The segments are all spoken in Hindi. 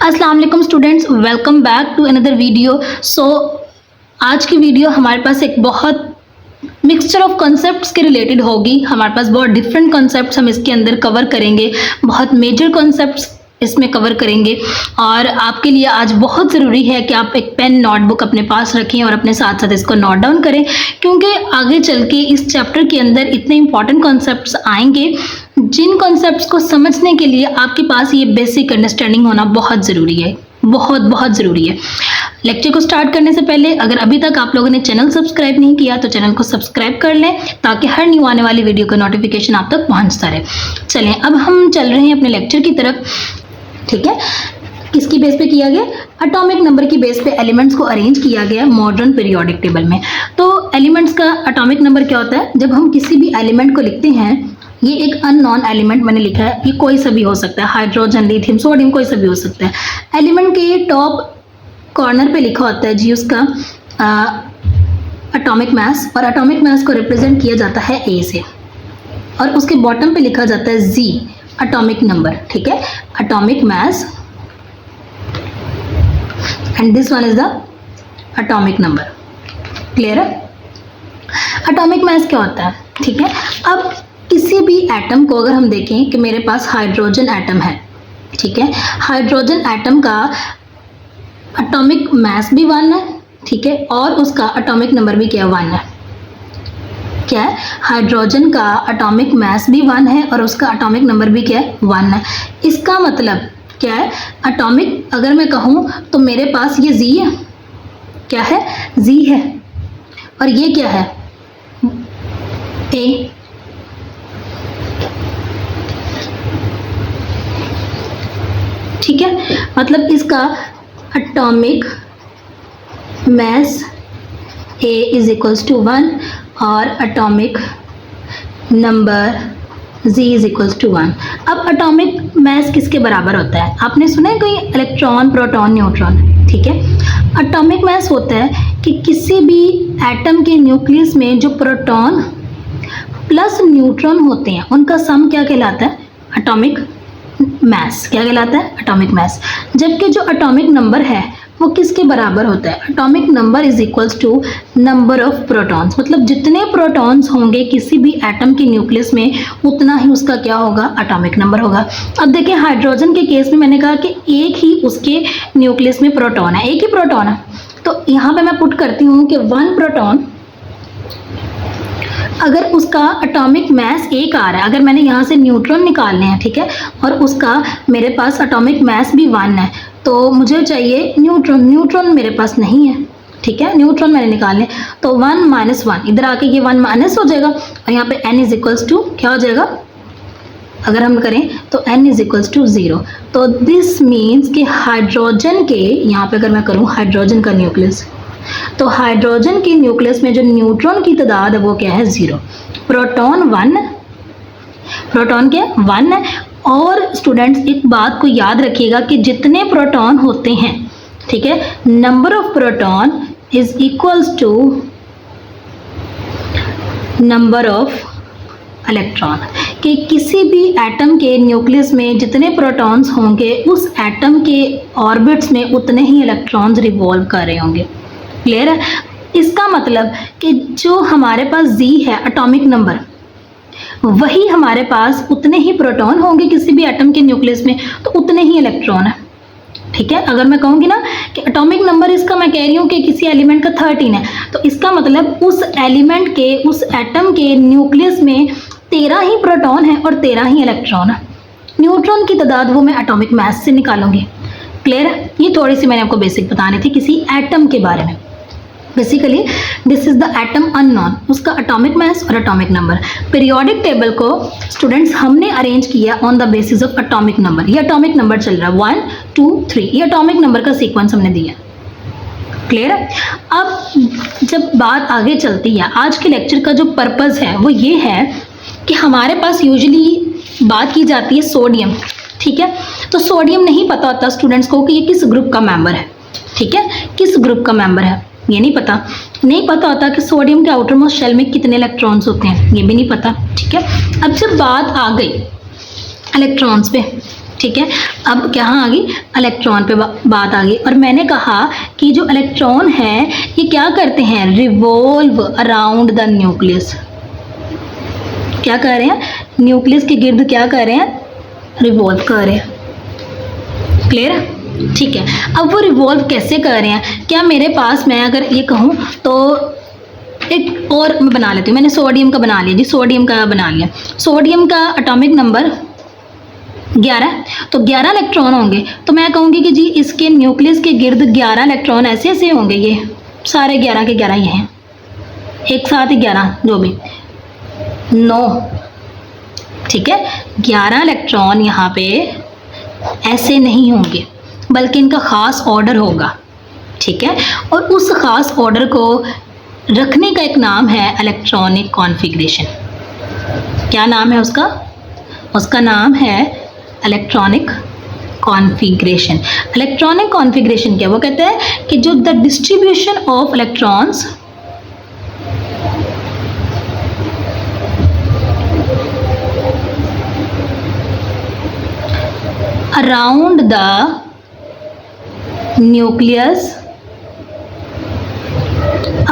अस्सलाम वालेकुम students, welcome back to another video. आज की वीडियो हमारे पास एक बहुत मिक्सचर ऑफ कॉन्सेप्ट्स के रिलेटेड होगी। हमारे पास बहुत डिफरेंट कॉन्सेप्ट्स हम इसके अंदर कवर करेंगे, बहुत मेजर कॉन्सेप्ट्स इसमें कवर करेंगे और आपके लिए आज बहुत ज़रूरी है कि आप एक पेन नोटबुक अपने पास रखें और अपने साथ साथ इसको नोट डाउन करें, क्योंकि आगे चल के इस चैप्टर के अंदर इतने इंपॉर्टेंट कॉन्सेप्ट्स आएंगे जिन कॉन्सेप्ट्स को समझने के लिए आपके पास ये बेसिक अंडरस्टैंडिंग होना बहुत ज़रूरी है, बहुत ज़रूरी है। लेक्चर को स्टार्ट करने से पहले अगर अभी तक आप लोगों ने चैनल सब्सक्राइब नहीं किया तो चैनल को सब्सक्राइब कर लें ताकि हर न्यू आने वाली वीडियो का नोटिफिकेशन आप तक पहुंचता रहे। चलें, अब हम चल रहे हैं अपने लेक्चर की तरफ। ठीक है, किसकी बेस पे किया गया? एटॉमिक नंबर की बेस पे एलिमेंट्स को अरेंज किया गया मॉडर्न पीरियोडिक टेबल में। तो एलिमेंट्स का एटॉमिक नंबर क्या होता है? जब हम किसी भी एलिमेंट को लिखते हैं, ये एक अननोन एलिमेंट मैंने लिखा है, ये कोई सा भी हो सकता है, हाइड्रोजन, लिथियम, सोडियम, कोई सा भी हो सकता है। एलिमेंट के टॉप कॉर्नर पे लिखा होता है जी उसका एटॉमिक मास, और एटॉमिक मास को रिप्रेजेंट किया जाता है ए से, और उसके बॉटम पे लिखा जाता है जी, एटॉमिक नंबर। ठीक है, atomic mass and this one is the atomic number. Clear है? एटॉमिक मास क्या होता है? ठीक है, अब किसी भी एटम को अगर हम देखें कि मेरे पास हाइड्रोजन एटम है, ठीक है, हाइड्रोजन एटम का एटॉमिक मास भी 1 है, ठीक है, और उसका एटॉमिक नंबर भी क्या 1 है। क्या है? हाइड्रोजन का एटॉमिक मास भी 1 है और उसका एटॉमिक नंबर भी क्या है 1 है। इसका मतलब क्या है? एटॉमिक अगर मैं कहूँ तो मेरे पास ये जी है, क्या है? जी है, और ये क्या है? ए। ठीक है, मतलब इसका atomic mass A is equals to 1 और atomic number z is equals to 1। अब एटॉमिक मास किसके बराबर होता है? आपने सुना है कोई इलेक्ट्रॉन, प्रोटॉन, न्यूट्रॉन? ठीक है, एटॉमिक मास होता है कि किसी भी एटम के न्यूक्लियस में जो प्रोटॉन प्लस न्यूट्रॉन होते हैं उनका सम क्या कहलाता है? Atomic mass. क्या कहलाता है? Atomic mass. जबकि जो एटॉमिक नंबर है वो किसके बराबर होता है? Atomic number is equals to number of protons, मतलब जितने प्रोटॉन्स होंगे किसी भी एटम के न्यूक्लियस में उतना ही उसका क्या होगा? एटॉमिक नंबर होगा। अब देखिए, हाइड्रोजन के केस में मैंने कहा कि एक ही उसके न्यूक्लियस में प्रोटॉन है, एक ही प्रोटॉन है, तो यहाँ पे मैं पुट करती हूँ कि 1 प्रोटॉन अगर उसका एटॉमिक मास 1 आ रहा है, अगर मैंने यहाँ से न्यूट्रॉन निकालने हैं, ठीक है, और उसका मेरे पास एटॉमिक मास भी 1 है, तो मुझे चाहिए न्यूट्रॉन। न्यूट्रॉन मेरे पास नहीं है, ठीक है, न्यूट्रॉन मैंने निकालने, तो 1 - 1 इधर आके ये 1 माइनस हो जाएगा और यहाँ पे n इज इक्वल्स टू क्या हो जाएगा? अगर हम करें तो n इज इक्वल्स टू 0। तो दिस मीन्स कि हाइड्रोजन के, यहाँ पे अगर मैं करूँ हाइड्रोजन का न्यूक्लियस, तो हाइड्रोजन के न्यूक्लियस में जो न्यूट्रॉन की तादाद है वो क्या है? 0। प्रोटॉन 1, प्रोटॉन क्या 1 है। और स्टूडेंट्स एक बात को याद रखिएगा कि जितने प्रोटॉन होते हैं, ठीक है, number of proton is equals to number of electron, कि किसी भी एटम के न्यूक्लियस में जितने प्रोटॉन्स होंगे उस एटम के ऑर्बिट्स में उतने ही इलेक्ट्रॉन्स रिवॉल्व कर रहे होंगे। क्लियर है? इसका मतलब कि जो हमारे पास जी है एटॉमिक नंबर, वही हमारे पास उतने ही प्रोटॉन होंगे किसी भी एटम के न्यूक्लियस में, तो उतने ही इलेक्ट्रॉन है। ठीक है, अगर मैं कहूँगी ना कि एटॉमिक नंबर इसका, मैं कह रही हूँ कि किसी एलिमेंट का 13 है, तो इसका मतलब उस एलिमेंट के, उस एटम के न्यूक्लियस में 13 ही प्रोटॉन है और 13 ही इलेक्ट्रॉन है। न्यूट्रॉन की तादाद वो मैं एटॉमिक मास से निकालूंगी। क्लियर है? ये थोड़ी सी मैंने आपको बेसिक बतानी थी किसी एटम के बारे में। Basically this is the atom unknown, उसका एटॉमिक मास और एटॉमिक नंबर। पीरियोडिक टेबल को स्टूडेंट्स हमने अरेंज किया on the basis of atomic number. ये एटॉमिक नंबर चल रहा है 1 2 3, ये एटॉमिक नंबर का सीक्वेंस हमने दिया। क्लियर है? अब जब बात आगे चलती है, आज के लेक्चर का जो पर्पस है वो ये है कि हमारे पास यूजुअली बात की जाती है सोडियम। ठीक है, तो सोडियम नहीं पता होता स्टूडेंट्स को कि ये किस ग्रुप का मेंबर है। ठीक है, किस ग्रुप का मेंबर है ये नहीं पता होता कि सोडियम के आउटर मोस्ट शेल में कितने इलेक्ट्रॉन्स होते हैं, ये भी नहीं पता। ठीक है, अब जब बात आ गई इलेक्ट्रॉन्स पे, ठीक है, अब कहाँ आ गई, इलेक्ट्रॉन पे बात आ गई। और मैंने कहा कि जो इलेक्ट्रॉन है ये क्या करते हैं, रिवॉल्व अराउंड द न्यूक्लियस। क्या कर रहे हैं, न्यूक्लियस के गिर्द क्या कर रहे हैं, रिवॉल्व कर रहे हैं। क्लियर है, ठीक है। अब वो रिवॉल्व कैसे कर रहे हैं, क्या मेरे पास, मैं अगर ये कहूँ तो एक और मैं बना लेती हूँ, मैंने सोडियम का बना लिया जी, सोडियम का बना लिया। सोडियम का एटॉमिक नंबर 11, तो 11 इलेक्ट्रॉन होंगे। तो मैं कहूँगी कि जी इसके न्यूक्लियस के गिर्द 11 इलेक्ट्रॉन ऐसे ऐसे होंगे, ये सारे 11 के 11 ये हैं, एक साथ ही 11 जो भी 9, ठीक है। 11 इलेक्ट्रॉन यहाँ पे ऐसे नहीं होंगे, बल्कि इनका ख़ास ऑर्डर होगा, ठीक है। और उस ख़ास ऑर्डर को रखने का एक नाम है इलेक्ट्रॉनिक कॉन्फ़िगरेशन। क्या नाम है उसका, उसका नाम है इलेक्ट्रॉनिक कॉन्फ़िगरेशन। इलेक्ट्रॉनिक कॉन्फ़िगरेशन क्या, वो कहते हैं कि जो the distribution of electrons around the nucleus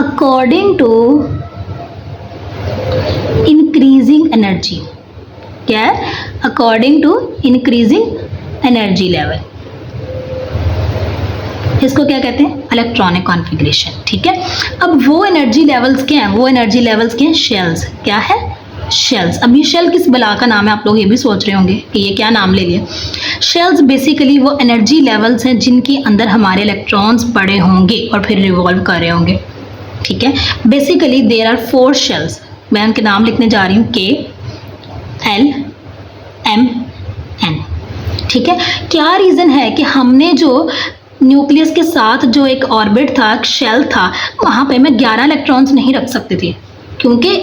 according to increasing energy। क्या है, according to increasing energy level, इसको क्या कहते हैं, इलेक्ट्रॉनिक कॉन्फ़िगरेशन, ठीक है। अब वो एनर्जी लेवल्स क्या हैं, वो एनर्जी लेवल्स के हैं शेल्स। क्या है, शेल्स। अब ये शेल किस बला का नाम है, आप लोग ये भी सोच रहे होंगे कि ये क्या नाम ले लिया। शेल्स बेसिकली वो एनर्जी लेवल्स हैं जिनके अंदर हमारे इलेक्ट्रॉन्स पड़े होंगे और फिर रिवॉल्व कर रहे होंगे, ठीक है। बेसिकली देयर आर 4 शेल्स, मैं उनके नाम लिखने जा रही हूँ, K, L, M, N, ठीक है। क्या रीज़न है कि हमने जो न्यूक्लियस के साथ जो एक ऑर्बिट था, एक शेल था, वहाँ पे मैं 11 इलेक्ट्रॉन्स नहीं रख सकती थी, क्योंकि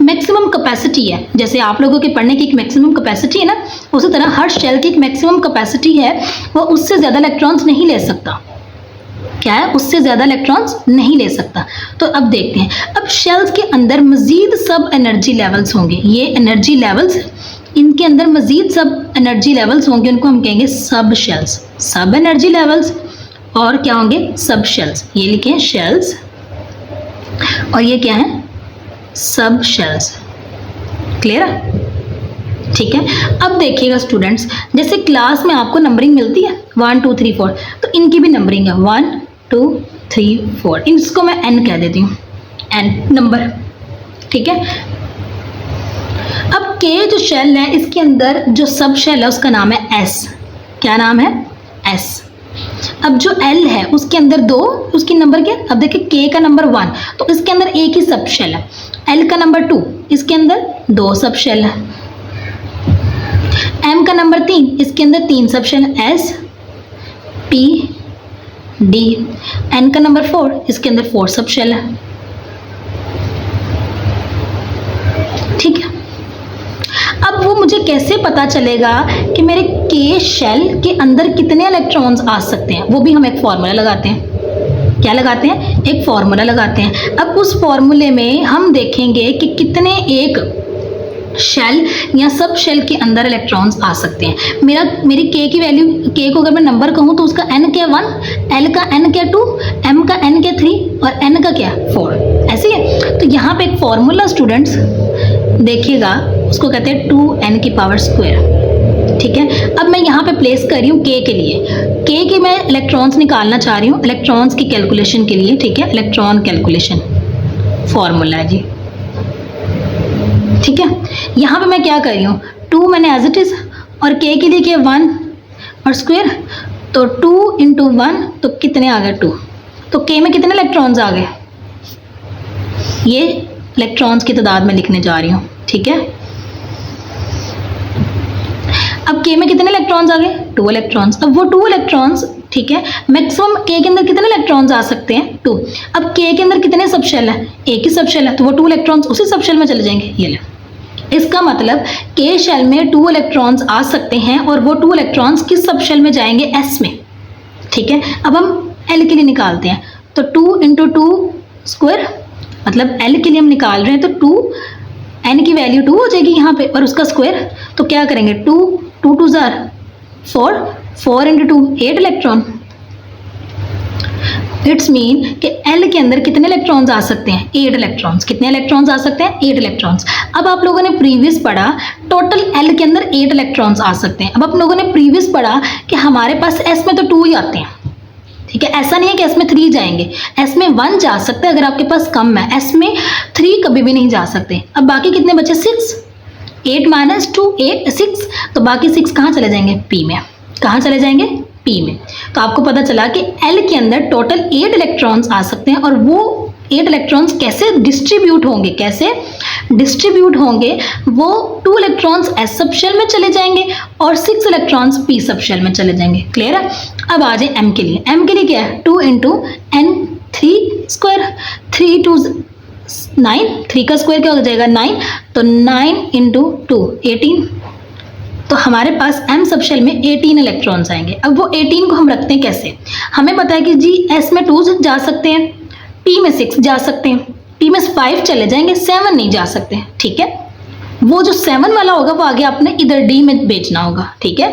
मैक्सिमम कैपेसिटी है। जैसे आप लोगों के पढ़ने की एक मैक्सिमम कैपेसिटी है ना, उसी तरह हर शेल की एक मैक्सिमम कैपेसिटी है, वो उससे ज़्यादा इलेक्ट्रॉन्स नहीं ले सकता। क्या है, उससे ज़्यादा इलेक्ट्रॉन्स नहीं ले सकता। तो अब देखते हैं, अब शेल्स के अंदर मज़ीद सब एनर्जी लेवल्स होंगे, ये एनर्जी लेवल्स, इनके अंदर मज़ीद सब एनर्जी लेवल्स होंगे, उनको हम कहेंगे सब शेल्स। सब एनर्जी लेवल्स और क्या होंगे, सब शेल्स। ये लिखें शेल्स, और ये क्या है, सब शेल्स। क्लियर है, ठीक है। अब देखिएगा स्टूडेंट्स, जैसे क्लास में आपको नंबरिंग मिलती है 1 2 3 4, तो इनकी भी नंबरिंग है 1 2 3 4, इसको मैं n कह देती हूँ, n नंबर, ठीक है। अब K जो शेल है, इसके अंदर जो सब शेल है उसका नाम है S। क्या नाम है, S। अब जो L है उसके अंदर 2, उसकी नंबर क्या, अब देखिए K का नंबर 1, तो इसके अंदर एक ही सब शेल है। L का नंबर 2, इसके अंदर 2 सब शेल है। M का नंबर 3, इसके अंदर 3 सब शेल है, S, P, D। N का नंबर 4, इसके अंदर 4 सब शेल है, ठीक है। अब वो मुझे कैसे पता चलेगा कि मेरे K शेल के अंदर कितने इलेक्ट्रॉन्स आ सकते हैं, वो भी हम एक फॉर्मूला लगाते हैं। क्या लगाते हैं, एक फॉर्मूला लगाते हैं। अब उस फॉर्मूले में हम देखेंगे कि कितने एक शेल या सब शेल के अंदर इलेक्ट्रॉन्स आ सकते हैं। मेरी K की वैल्यू, K को अगर मैं नंबर कहूँ तो उसका N क्या 1, L का N क्या 2, M का N क्या 3 और N का क्या 4, ऐसे है। तो यहाँ पे एक फॉर्मूला स्टूडेंट्स देखिएगा, उसको कहते हैं 2n की पावर स्क्वायर, ठीक है। अब मैं यहाँ पे प्लेस कर रही हूँ K के लिए, K के मैं इलेक्ट्रॉन्स निकालना चाह रही हूँ, इलेक्ट्रॉन्स की कैलकुलेशन के लिए, ठीक है। इलेक्ट्रॉन कैलकुलेशन फॉर्मूला है जी, ठीक है। यहाँ पे मैं क्या कर रही हूँ, 2 मैंने एज इट इज, और K के लिए क्या 1 और स्क्वायर, तो 2 इंटू 1 तो कितने आ गए 2, तो K में कितने इलेक्ट्रॉन्स आ गए, ये इलेक्ट्रॉन्स की तादाद में लिखने जा रही हूँ, ठीक है। अब K में कितने इलेक्ट्रॉन्स आ गए, 2 इलेक्ट्रॉन्स। अब वो 2 इलेक्ट्रॉन्स, ठीक है, मैक्सिमम K के अंदर कितने इलेक्ट्रॉन्स आ सकते हैं 2। अब K के अंदर कितने सब शेल है, एक ही सब शेल है, तो वो 2 इलेक्ट्रॉन्स उसी सब शेल में चले जाएंगे। ये ले, इसका मतलब K शेल में 2 इलेक्ट्रॉन्स आ सकते हैं और वो 2 इलेक्ट्रॉन्स किस सब शेल में जाएंगे, S में, ठीक है। अब हम L के लिए निकालते हैं, तो 2 इंटू 2 स्क्वायर, मतलब L के लिए हम निकाल रहे हैं, तो 2, N की वैल्यू 2 हो जाएगी यहाँ पे, और उसका स्क्वायर, तो क्या करेंगे 2 2 2 jar 4 into 2 8 electron. It's mean कि L के अंदर कितने इलेक्ट्रॉन्स आ सकते हैं? 8 इलेक्ट्रॉन्स। कितने इलेक्ट्रॉन्स आ सकते हैं? 8 इलेक्ट्रॉन्स। अब आप लोगों ने प्रीवियस पढ़ा टोटल L के अंदर 8 इलेक्ट्रॉन्स आ सकते हैं। अब आप लोगों ने प्रीवियस पढ़ा कि हमारे पास S में तो 2 ही आते हैं, ठीक है। ऐसा नहीं है कि S में 3 जाएंगे, S में 1 जा सकते हैं अगर आपके पास कम है, S में 3 कभी भी नहीं जा सकते। अब बाकी कितने बचे? 6। 8 माइनस 2 8 6, तो बाकी 6 कहाँ चले जाएंगे? P में। कहाँ चले जाएंगे? P में। तो आपको पता चला कि L के अंदर टोटल 8 इलेक्ट्रॉन्स आ सकते हैं और वो 8 इलेक्ट्रॉन्स कैसे डिस्ट्रीब्यूट होंगे? कैसे डिस्ट्रीब्यूट होंगे? वो 2 इलेक्ट्रॉन्स S सब शेल में चले जाएंगे और 6 इलेक्ट्रॉन्स P सब शेल में चले जाएंगे। क्लियर है? अब आ जाए M के लिए। M के लिए क्या है? 2 इंटू N 3 स्क्वायर, 3 2 9, 3 का स्क्वायर क्या हो जाएगा? 9, तो 9 इंटू 2 18। तो हमारे पास M सब शेल में 18 इलेक्ट्रॉन्स आएंगे। अब वो 18 को हम रखते हैं कैसे? हमें पता है कि जी S में 2 जा सकते हैं, P में 6 जा सकते हैं, P में 5 चले जाएंगे, 7 नहीं जा सकते, ठीक है। वो जो 7 वाला होगा वो आगे आपने इधर D में बेचना होगा, ठीक है।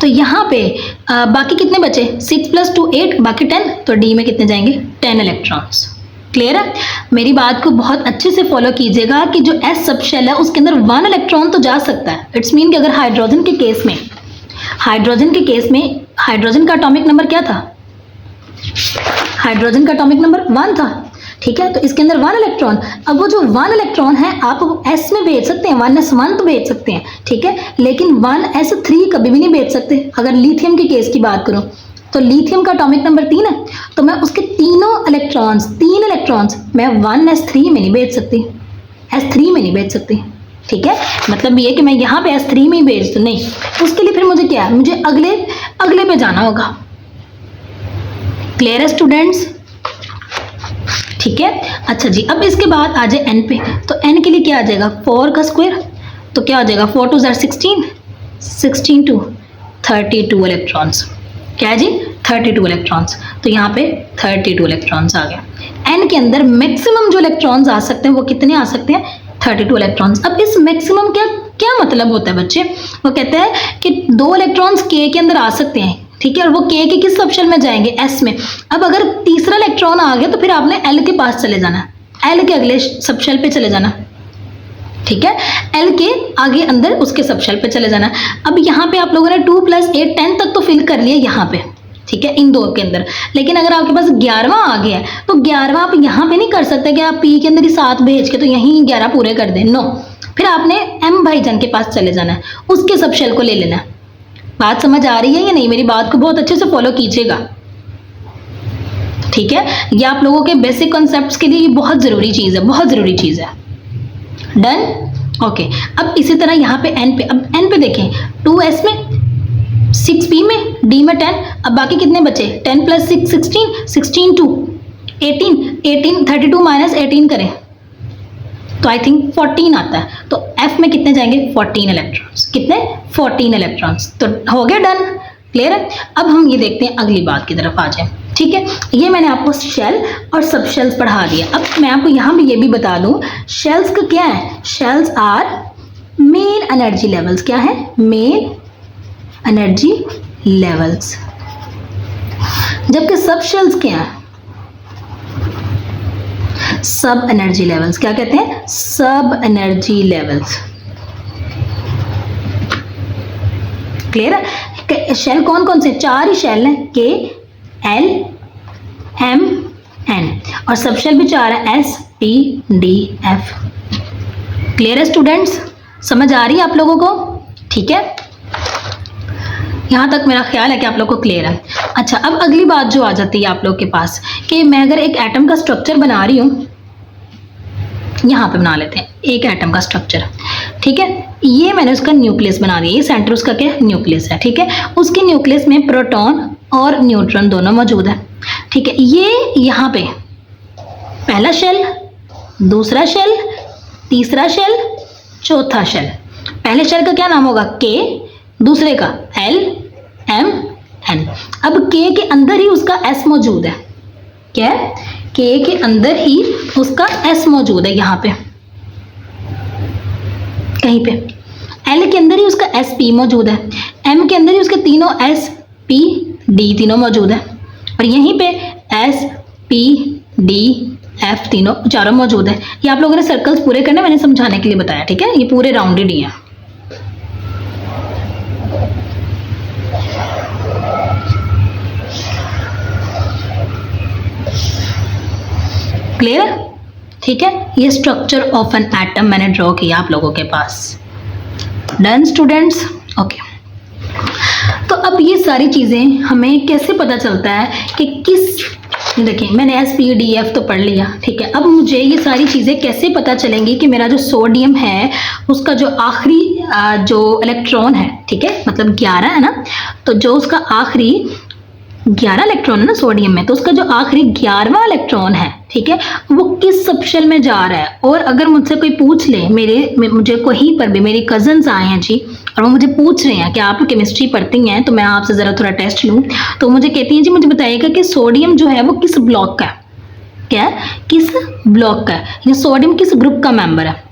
तो यहाँ पे बाकी कितने बचे? 6 + 2 8, बाकी 10, तो D में कितने जाएंगे? 10 इलेक्ट्रॉन्स। क्लियर है? मेरी बात को बहुत अच्छे से फॉलो कीजिएगा कि जो S सब शेल है उसके अंदर 1 इलेक्ट्रॉन तो जा सकता है। इट्स मीन कि अगर हाइड्रोजन के केस में हाइड्रोजन का एटॉमिक नंबर क्या था? हाइड्रोजन का एटॉमिक नंबर 1 था, ठीक है। तो इसके अंदर 1 इलेक्ट्रॉन। अब वो जो 1 इलेक्ट्रॉन है आप S में भेज सकते हैं, 1s1 तो भेज सकते हैं, ठीक है, लेकिन 1s3 कभी भी नहीं भेज सकते। अगर लिथियम के केस की बात करूं तो लिथियम का एटॉमिक नंबर 3 है, तो मैं उसके तीन इलेक्ट्रॉन्स मैं 1s3 में नहीं भेज सकती, s3 में नहीं भेज सकती, ठीक है। मतलब ये कि मैं यहाँ पे s3 में ही भेज दूँ, नहीं। उसके लिए फिर मुझे क्या है? मुझे अगले पे जाना होगा। क्लियर है स्टूडेंट्स? ठीक है। अच्छा जी, अब इसके बाद आ जाए n पे। तो n के लिए क्या आ जाएगा? 4 का स्क्वायर, तो क्या हो जाएगा? 4 2 16, 16 2 32 इलेक्ट्रॉन्स। क्या है जी? 32 इलेक्ट्रॉन्स। तो यहाँ पे 32 इलेक्ट्रॉन्स आ गया। n के अंदर मैक्सिमम जो इलेक्ट्रॉन्स आ सकते हैं वो कितने आ सकते हैं? 32 इलेक्ट्रॉन्स। अब इस मैक्सिमम क्या मतलब होता है बच्चे? वो कहते हैं कि 2 इलेक्ट्रॉन्स k के अंदर आ सकते हैं, ठीक है, और वो k के किस सब शेल में जाएंगे? S में। अब अगर तीसरा इलेक्ट्रॉन आ गया तो फिर आपने L के पास चले जाना, L के अगले सब शेल पे चले जाना, ठीक है, L के आगे अंदर उसके सब शेल पे चले जाना। अब यहाँ पे आप लोगों ने 2 + 8 10 तक तो फिल कर लिया यहाँ पे, ठीक है, इन दो के अंदर। लेकिन अगर आपके पास 11वां आ गया है तो 11वां आप यहाँ पे नहीं कर सकते कि आप P के अंदर ही 7 भेज के तो यहीं 11 पूरे कर दें, नो। फिर आपने M भाईजान के पास चले जाना है, उसके सब शेल को ले लेना है। बात समझ आ रही है या नहीं? मेरी बात को बहुत अच्छे से फॉलो कीजिएगा, ठीक है। ये आप लोगों के बेसिक कॉन्सेप्ट्स के लिए ये बहुत ज़रूरी चीज़ है, बहुत ज़रूरी चीज़ है। डन? ओके। अब इसी तरह यहाँ पे N पे, अब N पे देखें, 2s में, 6p में, D में 10। अब बाकी कितने बचे? 10 + 6 16, 16 2 18, 32 माइनस 18 करें तो आई थिंक 14 आता है। तो F में कितने जाएंगे? 14 इलेक्ट्रॉन्स। कितने? 14 इलेक्ट्रॉन्स। तो हो गया डन। क्लियर है? अब हम ये देखते हैं अगली बात की तरफ आ जाए, ठीक है। ये मैंने आपको शेल और सब शेल्स पढ़ा दिया। अब मैं आपको यहाँ भी ये भी बता दूँ, शेल्स का क्या है? Shells are main energy levels. क्या है? Main energy levels. जबकि सब शेल्स क्या है? सब एनर्जी लेवल्स। क्या कहते हैं? सब एनर्जी लेवल्स। क्लियर है? शेल कौन कौन से? 4 ही शेल हैं, K L M N, और सब शेल भी 4 है, S P D F। Clear है स्टूडेंट्स? समझ आ रही है आप लोगों को? ठीक है, यहाँ तक मेरा ख्याल है कि आप लोग को क्लियर है। अच्छा, अब अगली बात जो आ जाती है आप लोग के पास कि मैं अगर एक एटम का स्ट्रक्चर बना रही हूँ, यहाँ पे बना लेते हैं एक एटम का स्ट्रक्चर, ठीक है। ये मैंने उसका न्यूक्लियस बना दिया, ये सेंटर उसका क्या है? न्यूक्लियस है, ठीक है। उसके न्यूक्लियस में प्रोटॉन और न्यूट्रॉन दोनों मौजूद है, ठीक है। ये यहाँ पे पहला शेल, दूसरा शेल, तीसरा शेल, चौथा शेल। पहले शेल का क्या नाम होगा? K, दूसरे का L M N। अब K के अंदर ही उसका S मौजूद है। क्या है? K के अंदर ही उसका S मौजूद है, यहाँ पे कहीं पे एल के अंदर ही उसका एस पी मौजूद है, एम के अंदर ही उसके तीनों एस पी डी तीनों मौजूद है, और यहीं पे एस पी डी एफ तीनों चारों मौजूद है। ये आप लोगों ने सर्कल्स पूरे करने मैंने समझाने के लिए बताया, ठीक है, ये पूरे राउंडेड ही है। क्लियर है? ठीक है, ये स्ट्रक्चर ऑफ एन एटम मैंने ड्रॉ किया आप लोगों के पास। Done students? ओके। तो अब ये सारी चीज़ें हमें कैसे पता चलता है कि किस, देखिए मैंने एस पी डी एफ तो पढ़ लिया, ठीक है, अब मुझे ये सारी चीज़ें कैसे पता चलेंगी कि मेरा जो सोडियम है उसका जो आखिरी जो इलेक्ट्रॉन है, ठीक है, मतलब 11 है ना, तो जो उसका आखिरी 11 इलेक्ट्रॉन है ना सोडियम में, तो उसका जो आखिरी 11वां इलेक्ट्रॉन है, ठीक है, वो किस सबशेल में जा रहा है। और अगर मुझसे कोई पूछ ले, मुझे कहीं पर भी मेरी कजन्स आए हैं जी और वो मुझे पूछ रहे हैं कि आप केमिस्ट्री पढ़ती हैं तो मैं आपसे ज़रा थोड़ा टेस्ट लूँ, तो मुझे कहती हैं जी मुझे बताइएगा कि सोडियम जो है वो किस ब्लॉक का है, क्या है, किस ब्लॉक का है, या सोडियम किस ग्रुप का मेंबर है,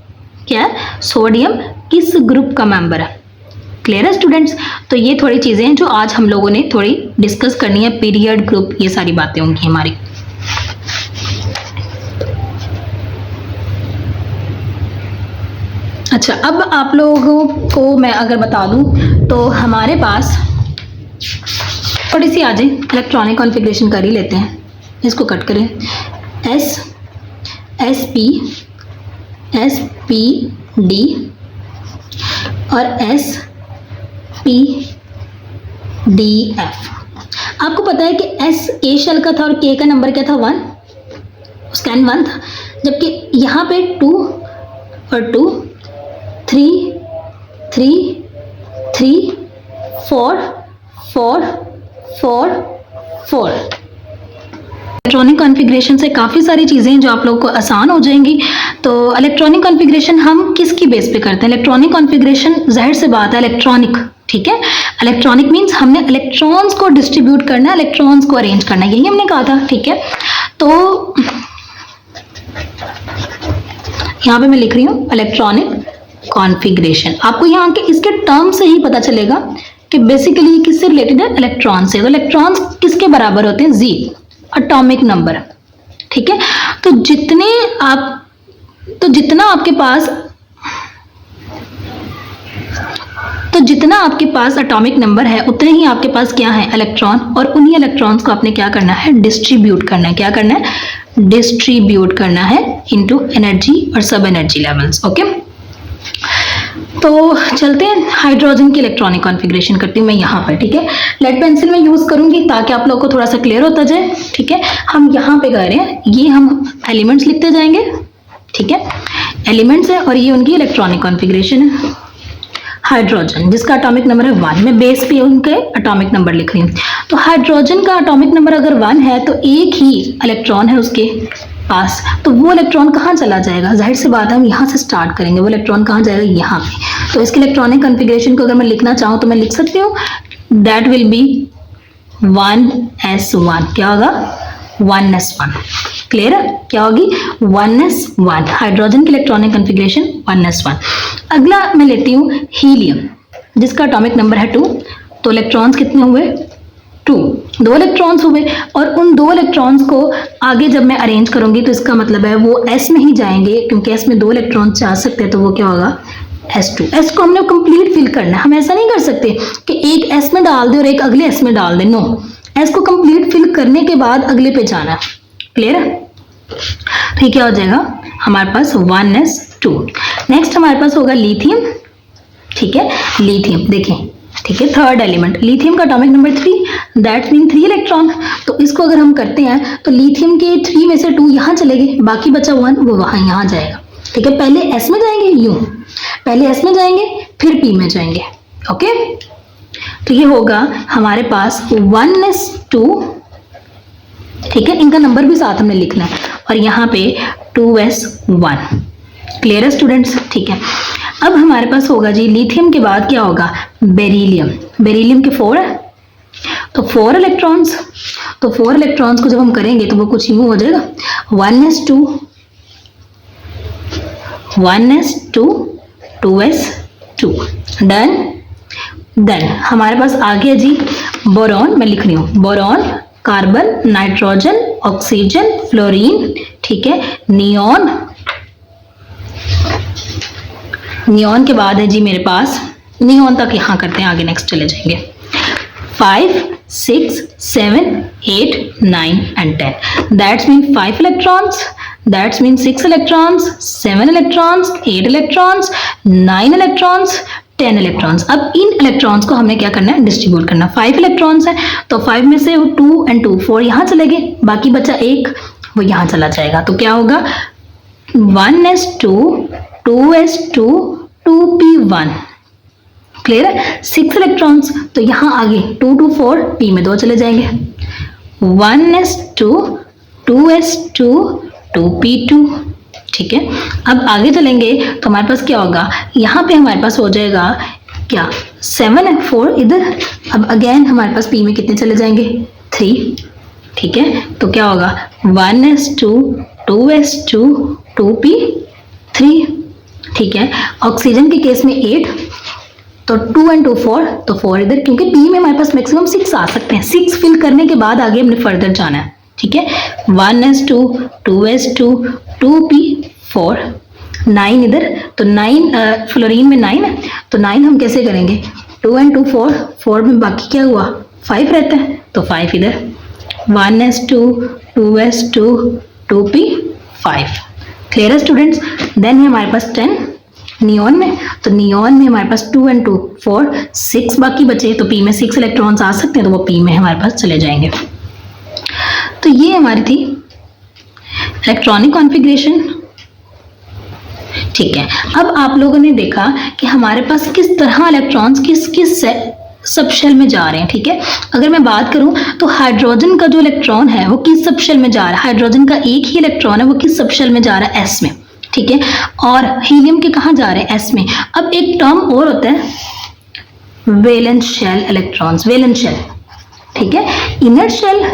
क्या है, सोडियम किस ग्रुप का मेंबर है। क्लियर है स्टूडेंट्स? तो ये थोड़ी चीज़ें हैं जो आज हम लोगों ने थोड़ी डिस्कस करनी है, पीरियड, ग्रुप, ये सारी बातें होंगी हमारी। अच्छा, अब आप लोगों को मैं अगर बता दूं तो हमारे पास थोड़ी सी आ जाए, इलेक्ट्रॉनिक कॉन्फ़िगरेशन कर ही लेते हैं, इसको कट करें, एस पी डी और एस पी डी एफ। आपको पता है कि एस के शेल का था और के का नंबर क्या था, 1, उसका n 1 था, जबकि यहाँ पे 2 और 2 3 3 3 4 4 4 4। इलेक्ट्रॉनिक कॉन्फ़िगरेशन से काफ़ी सारी चीज़ें जो आप लोगों को आसान हो जाएंगी। तो इलेक्ट्रॉनिक कॉन्फ़िगरेशन हम किसकी बेस पे करते हैं? इलेक्ट्रॉनिक कॉन्फ़िगरेशन ज़ाहिर से बात है इलेक्ट्रॉनिक, ठीक है, इलेक्ट्रॉनिक मीन्स हमने इलेक्ट्रॉन्स को डिस्ट्रीब्यूट करना है, इलेक्ट्रॉन्स को अरेंज करना है, यही हमने कहा था, ठीक है। तो यहाँ पे मैं लिख रही हूँ इलेक्ट्रॉनिक कॉन्फ़िगरेशन। आपको यहाँ के इसके टर्म से ही पता चलेगा कि बेसिकली किससे रिलेटेड है, इलेक्ट्रॉन से। तो इलेक्ट्रॉन्स किसके बराबर होते हैं, जी, एटॉमिक नंबर, ठीक है। तो जितना आपके पास एटॉमिक नंबर है उतने ही आपके पास क्या है, इलेक्ट्रॉन, और उन्हीं इलेक्ट्रॉन्स को आपने क्या करना है, डिस्ट्रीब्यूट करना है। क्या करना है, डिस्ट्रीब्यूट करना है इनटू एनर्जी और सब एनर्जी लेवल्स। ओके, तो चलते हैं हाइड्रोजन की इलेक्ट्रॉनिक कॉन्फ़िगरेशन करती हूँ मैं यहाँ पर, ठीक है। लेड पेंसिल में यूज़ करूँगी ताकि आप लोगों को थोड़ा सा क्लियर होता जाए, ठीक है। हम यहाँ पे कर रहे हैं, ये हम एलिमेंट्स लिखते जाएंगे, ठीक है, एलिमेंट्स है और ये उनकी इलेक्ट्रॉनिक कॉन्फ़िगरेशन है। हाइड्रोजन जिसका एटॉमिक नंबर है 1, मैं बेस पे उनके एटॉमिक नंबर लिख रही हूँ। तो हाइड्रोजन का एटॉमिक नंबर अगर 1 है तो एक ही इलेक्ट्रॉन है उसके पास, तो वो इलेक्ट्रॉन कहाँ चला जाएगा, जाहिर सी बात है हम यहाँ से स्टार्ट करेंगे, वो इलेक्ट्रॉन कहाँ जाएगा, यहाँ पे। तो इसके इलेक्ट्रॉनिक कॉन्फ़िगरेशन को अगर मैं लिखना चाहूँ तो मैं लिख सकती हूँ, दैट विल बी 1s1। क्या होगा, 1s1। क्लियर है, क्या होगी, 1s1। हाइड्रोजन की इलेक्ट्रॉनिक कॉन्फ़िगरेशन 1s1। अगला मैं लेती हूँ हीलियम जिसका एटॉमिक नंबर है 2। तो इलेक्ट्रॉन्स कितने हुए, 2 इलेक्ट्रॉन्स हुए, और उन 2 इलेक्ट्रॉन्स को आगे जब मैं अरेंज करूंगी तो इसका मतलब है वो s में ही जाएंगे, क्योंकि s में 2 इलेक्ट्रॉन्स जा सकते हैं, तो वो क्या होगा, s2। s को हमने कंप्लीट फिल करना है, हम ऐसा नहीं कर सकते कि एक s में डाल दे और एक अगले s में डाल दे, नो, s को कंप्लीट फिल करने के बाद अगले पे जाना है। क्लियर है, ठीक, क्या हो जाएगा हमारे पास 1s2। नेक्स्ट हमारे पास होगा लिथियम, ठीक है, लिथियम देखें, ठीक है, थर्ड एलिमेंट, लिथियम का atomic number 3, that mean 3 electron. तो इसको अगर हम करते हैं तो लिथियम के 3 में से 2 यहाँ चले गए, बाकी बचा 1 वो वहाँ यहाँ जाएगा, ठीक है। पहले s में जाएंगे, यूं पहले s में जाएंगे फिर p में जाएंगे। ओके, तो ये होगा हमारे पास 1s2, ठीक है, इनका नंबर भी साथ हमने लिखना है, और यहाँ पे 2s1। क्लियर है स्टूडेंट्स, ठीक है। अब हमारे पास होगा जी लिथियम के बाद क्या होगा, बेरिलियम। बेरिलियम के 4 है, तो 4 इलेक्ट्रॉन्स, तो 4 इलेक्ट्रॉन्स को जब हम करेंगे तो वो कुछ यूं हो जाएगा, 1s2 1s2 2s2। Done. Then हमारे पास आ गया जी बोरॉन, मैं लिख रही हूँ boron, carbon, nitrogen, oxygen, fluorine, ठीक है, नियॉन। नियॉन के बाद है जी मेरे पास, नियॉन तक यहाँ करते हैं, आगे नेक्स्ट चले जाएंगे। 5, 6, 7, 8, 9 and 10. That's mean 5 electrons. That's mean 6 electrons, 7 electrons, 8 electrons, 9 electrons, 10 electrons. अब इन इलेक्ट्रॉन्स को हमने क्या करना है, डिस्ट्रीब्यूट करना। 5 इलेक्ट्रॉन्स है तो 5 में से 2 and 2 4 यहाँ चले गए, बाकी बचा एक, वो यहाँ चला जाएगा। तो क्या होगा 1s2, 2s2, 2p1। क्लियर है। 6 इलेक्ट्रॉन्स तो यहाँ आगे 2 2 4 p में 2 चले जाएंगे। 1s2, 2s2, 2p2, ठीक है। अब आगे चलेंगे तो हमारे पास क्या होगा, यहाँ पे हमारे पास हो जाएगा क्या 7 and 4 इधर। अब अगेन हमारे पास p में कितने चले जाएंगे 3, ठीक है। तो क्या होगा 1s2, 2s2, 2p3, ठीक है। ऑक्सीजन के केस में 8 तो 2 and 2 4, तो 4 इधर, क्योंकि p में हमारे पास मैक्सिमम 6 आ सकते हैं। 6 फिल करने के बाद आगे हमने फर्दर जाना है, ठीक है। 1s2, 2s2, 2p4, 9 इधर, तो 9 फ्लोरीन में 9 है, तो 9 हम कैसे करेंगे 2 and 2 4, 4 में बाकी क्या हुआ 5 रहता है, तो 5 इधर। 1s2, 2s2, 2p5। क्लियर है स्टूडेंट्स। देन है हमारे पास 10 नियॉन में, तो नियॉन में हमारे पास 2 and 2 4, 6 बाकी बचे, तो p में 6 इलेक्ट्रॉन्स आ सकते हैं, तो वो p में हमारे पास चले जाएंगे। तो ये हमारी थी इलेक्ट्रॉनिक कॉन्फ़िगरेशन, ठीक है। अब आप लोगों ने देखा कि हमारे पास किस तरह इलेक्ट्रॉन्स किस किस सब शेल में जा रहे हैं, ठीक है। अगर मैं बात करूं तो हाइड्रोजन का जो इलेक्ट्रॉन है वो किस सब शेल में जा रहा है, हाइड्रोजन का एक ही इलेक्ट्रॉन है, वो किस सब शेल में जा रहा है s में, ठीक है। और हीलियम के कहाँ जा रहे हैं s में। अब एक टर्म और होता है valence shell electrons, valence shell, ठीक है। इनर शेल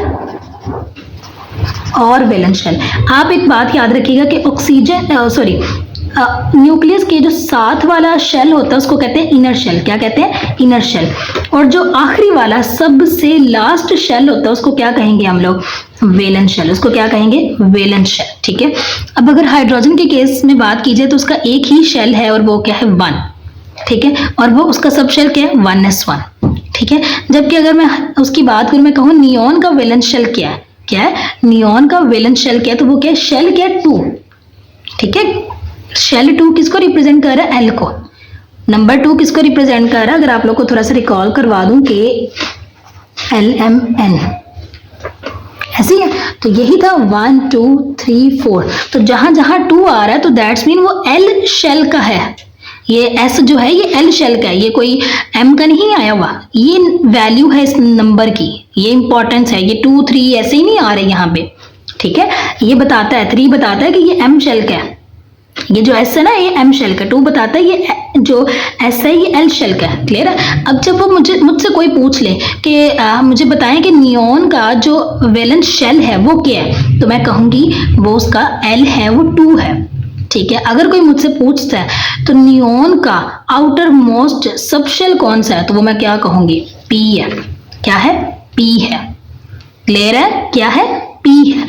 और वैलेंस शेल। आप एक बात याद रखिएगा कि ऑक्सीजन न्यूक्लियस के जो साथ वाला शेल होता है उसको कहते हैं इनर शेल। क्या कहते हैं, इनर शेल। और जो आखिरी वाला सबसे लास्ट शेल होता है उसको क्या कहेंगे हम लोग, वैलेंस शेल। उसको क्या कहेंगे, वैलेंस शेल, ठीक है। अब अगर हाइड्रोजन के केस में बात की जाए तो उसका एक ही शेल है और वो क्या है 1, ठीक है। और वो उसका सब शेल क्या है 1s1, ठीक है। जबकि अगर मैं उसकी बात करूं, मैं कहूँ नियॉन का वैलेंस शेल क्या है, क्या है नियॉन का वैलेंस शेल क्या है, तो वो क्या है शेल क्या है 2, ठीक है। शेल 2 किसको रिप्रेजेंट कर रहा है, एल को। नंबर 2 किसको रिप्रेजेंट कर रहा है, अगर आप लोग को थोड़ा सा रिकॉल करवा दूं कि LMN, ऐसी है। तो यही था 1 2 3 4, तो जहां जहां 2 आ रहा है तो दैट्स मीन वो एल शेल का है। ये S जो है ये एल शेल का है, ये कोई M का नहीं आया हुआ, ये वैल्यू है इस नंबर की, ये इंपॉर्टेंस है। ये 2 3 ऐसे ही नहीं आ रहे यहाँ पे, ठीक है। ये बताता है 3 बताता है कि ये M शेल का है, ये जो S है ना ये M शेल का। 2 बताता है ये जो S है ये L शेल का है। क्लियर है। अब जब वो मुझसे कोई पूछ ले कि मुझे बताएं कि नियॉन का जो वैलेंस शेल है वो क्या है, तो मैं कहूंगी वो उसका L है, वो 2 है, ठीक है। अगर कोई मुझसे पूछता है तो नियॉन का आउटर मोस्ट सब शेल कौन सा है, तो वो मैं क्या कहूंगी P है। क्या है, P है। क्लियर है, क्या है P है,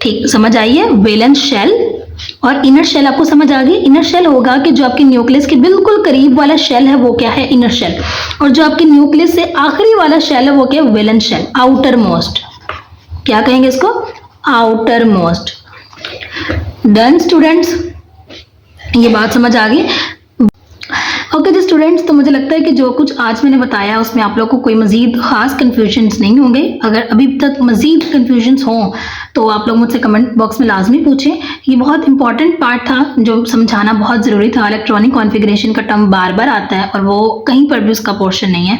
ठीक। समझ आइए, वैलेंस शेल और इनर शेल आपको समझ आ गई। इनर शेल होगा कि जो आपके न्यूक्लियस के बिल्कुल करीब वाला शेल है वो क्या है, इनर शेल। और जो आपके न्यूक्लियस से आखिरी वाला शेल है वो क्या है, वैलेंस शेल, आउटर मोस्ट। क्या कहेंगे इसको, आउटर मोस्ट। डन स्टूडेंट्स, ये बात समझ आ गई। ओके जी स्टूडेंट्स, तो मुझे लगता है कि जो कुछ आज मैंने बताया उसमें आप लोगों को कोई मज़ीद ख़ास कन्फ्यूजन्स नहीं होंगे। अगर अभी तक मज़ीद कन्फ्यूजन्स हों तो आप लोग मुझसे कमेंट बॉक्स में लाजमी पूछें। ये बहुत इंपॉर्टेंट पार्ट था जो समझाना बहुत ज़रूरी था। इलेक्ट्रॉनिक कॉन्फ़िगरेशन का टर्म बार बार आता है और वो कहीं पर भी उसका पोर्शन नहीं है।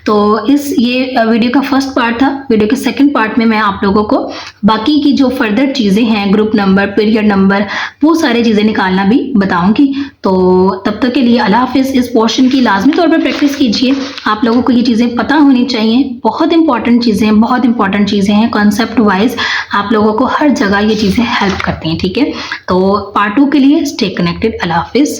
तो ये वीडियो का फर्स्ट पार्ट था। वीडियो के सेकंड पार्ट में मैं आप लोगों को बाकी की जो फर्दर चीज़ें हैं, ग्रुप नंबर, पीरियड नंबर, वो सारी चीज़ें निकालना भी बताऊंगी। तो तब तक के लिए अल्लाह हाफिज़। इस पोर्शन की लाजमी तौर पर प्रैक्टिस कीजिए। आप लोगों को ये चीज़ें पता होनी चाहिए। बहुत इंपॉर्टेंट चीज़ें हैं कॉन्सेप्ट वाइज। आप लोगों को हर जगह ये चीज़ें हेल्प करती हैं, ठीक है। तो पार्ट 2 के लिए स्टे कनेक्टेड। अल्लाह हाफिज़।